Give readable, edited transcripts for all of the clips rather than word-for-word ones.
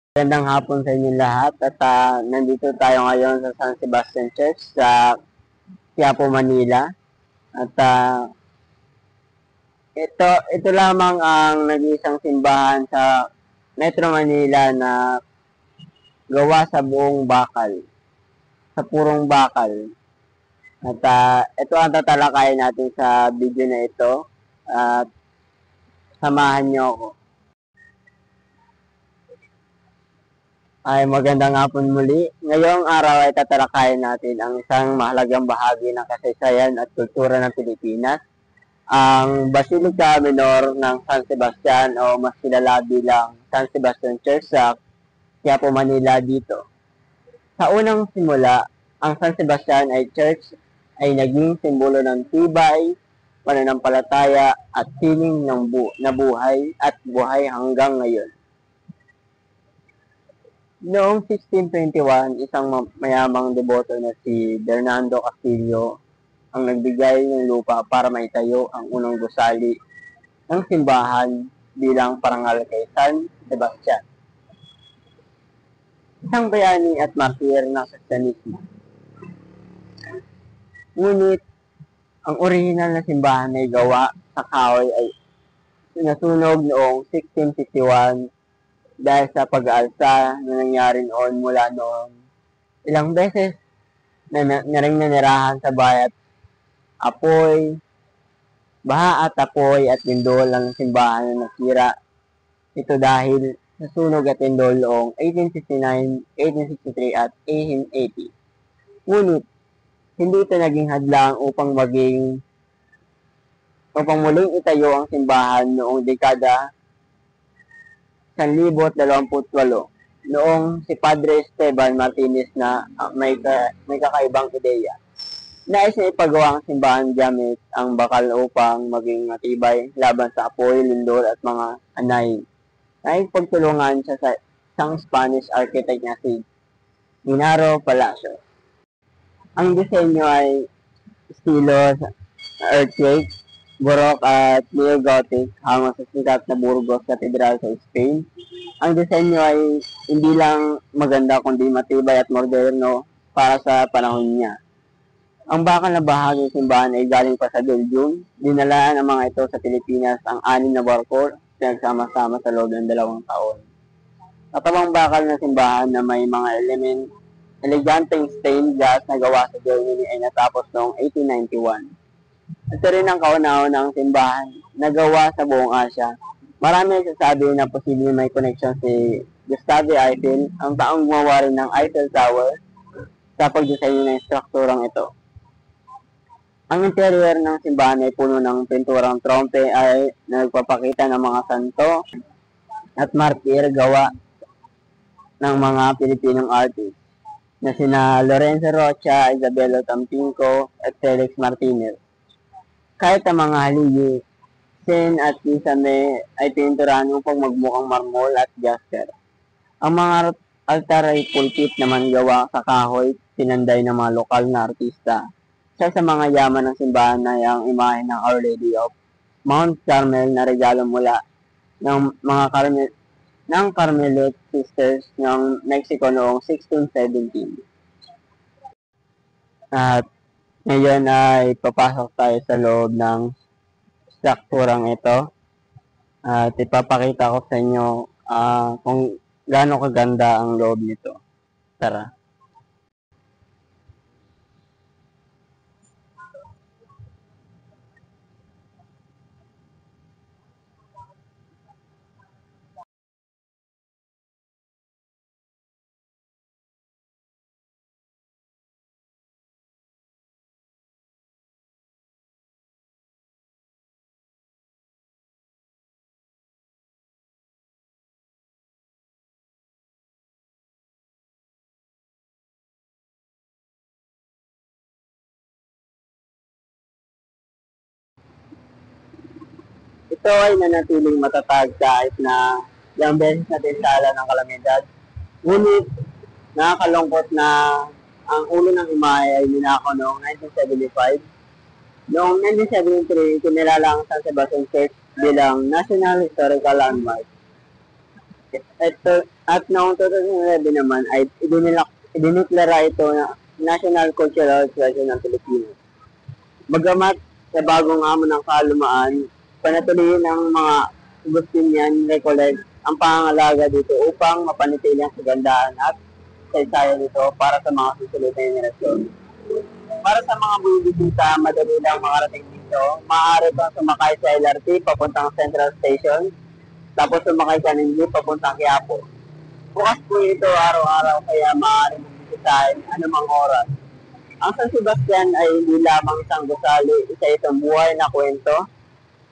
Magandang hapon sa inyo lahat at nandito tayo ngayon sa San Sebastian Church sa Quiapo, Manila. At ito lamang ang nag-iisang simbahan sa Metro Manila na gawa sa buong bakal, sa purong bakal. At ito ang tatalakayin natin sa video na ito at samahan niyo ako. Ay magandang hapon muli. Ngayong araw ay tatalakayin natin ang isang mahalagang bahagi ng kasaysayan at kultura ng Pilipinas, ang Basilica Minor ng San Sebastian o mas kilala bilang San Sebastian Church sa Quiapo, Manila dito. Sa unang simula, ang San Sebastian ay church ay naging simbolo ng tibay, pananampalataya at sining ng buhay at buhay hanggang ngayon. Noong 1621, isang mayamang deboto na si Bernardo Castillo ang nagbigay ng lupa para maitayo ang unang gusali ng simbahan bilang parangal kay San Sebastian, isang bayani at martir ng Kristiyanismo. Ngunit, ang orihinal na simbahan na gawa sa kahoy ay nasunog noong 1651 dahil sa pag-aalsa na nangyari noon mula noon. Ilang beses na nanirahan sa bayat apoy, baha at apoy at lindol ang simbahan na nasira. Ito dahil sa sunog at lindol noong 1869, 1863 at 1880. Ngunit, hindi ito naging hadlang upang muling itayo ang simbahan noong dekada 1928 noong si Padre Esteban Martinez na may kakaibang ideya. Nais na ipagawa ang simbahan gamit ang bakal upang maging matibay laban sa apoy, lindol at mga anay. Nais pagtulungan siya sa isang Spanish architect na si Genaro Palacio. Ang disenyo ay estilo earthquake, Baroque at Neo-Gothic hango sa sikat na Burgos Cathedral sa Spain. Ang disenyo ay hindi lang maganda kundi matibay at moderno para sa panahon niya. Ang bakal na bahagi ng simbahan ay galing pa sa Belgium. Dinalaan ng mga ito sa Pilipinas ang 6 na barko pinagsama-sama sa loob ng 2 taon. Katabang bakal na simbahan na may mga eleganteng stained glass na gawa sa Germany ay natapos noong 1891. Ito rin ang kauna-unang simbahan na gawa sa buong Asya. Marami nagsasabi na posibleng may connection si Gustave Eiffel, ang taong gumawa rin ng Eiffel Tower, sa pagdisenyo ng strukturang ito. Ang interior ng simbahan ay puno ng pinturang trompe ay nagpapakita ng mga santo at martir gawa ng mga Pilipinong artist na sina Lorenzo Rocha, Isabelo Tampinco at Felix Martinez. Kahit ang mga haligi, Sen at Kisame ay pininturahan upang magmukhang marmol at jasper. Ang mga altar ay pulpit naman gawa sa kahoy, pinanday ng mga lokal na artista. Isa sa mga yaman ng simbahan ay ang imahe ng Our Lady of Mount Carmel na regalo mula ng mga Carmelite Sisters ng Mexico noong 1617. At ngayon ay papasok tayo sa loob ng strukturang ito at ipapakita ko sa inyo kung gaano kaganda ang loob nito. Tara. Ito ay nanatiling matatag kahit na ilang beses natin sala ng kalamidad. Ngunit nakakalungkot na ang ulo ng imahe ay ninakaw noong 1975. Noong 1973, kinilala ang San Sebastian Church bilang National Historical Landmark. At noong 2011 naman ay idineklara ito na National Cultural Treasure ng Pilipinas. Bagamat sa bagong hamon ng kalumaan, panatilihin ng mga Agustinian Recollect ang pangangalaga dito upang mapanatili ang kagandahan at saysayan nito para sa mga susunod na henerasyon. Para sa mga bumibisita, madali lang makarating dito. Maaari kang sumakay sa LRT papuntang Central Station, tapos sumakay ka ng jeep papuntang Quiapo. Bukas po ito araw-araw kaya maaari mong bisitahin anumang oras. Ang San Sebastian ay hindi lamang isang gusali, isa itong buhay na kwento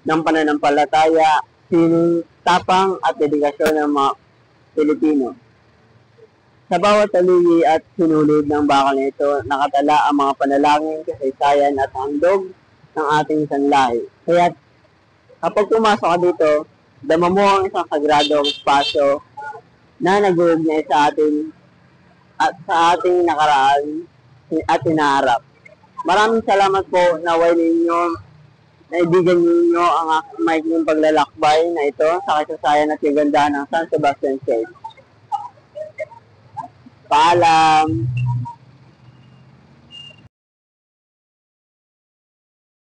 ng pananampalataya, sining, tapang at dedikasyon ng mga Pilipino. Sa bawat taligi at sinulid ng bakal na ito, nakatala ang mga panalangin, kasaysayan at handog ng ating sanlahi. Kaya kapag pumasok ka dito, dama mo ang isang sagradong espasyo na nag-uugnay sa atin at sa ating nakaraan at hinaharap. Maraming salamat po na ninyo, naibigan ninyo ang maikling paglalakbay na ito sa kasaysayan at kagandahan ng San Sebastian Church. Paalam!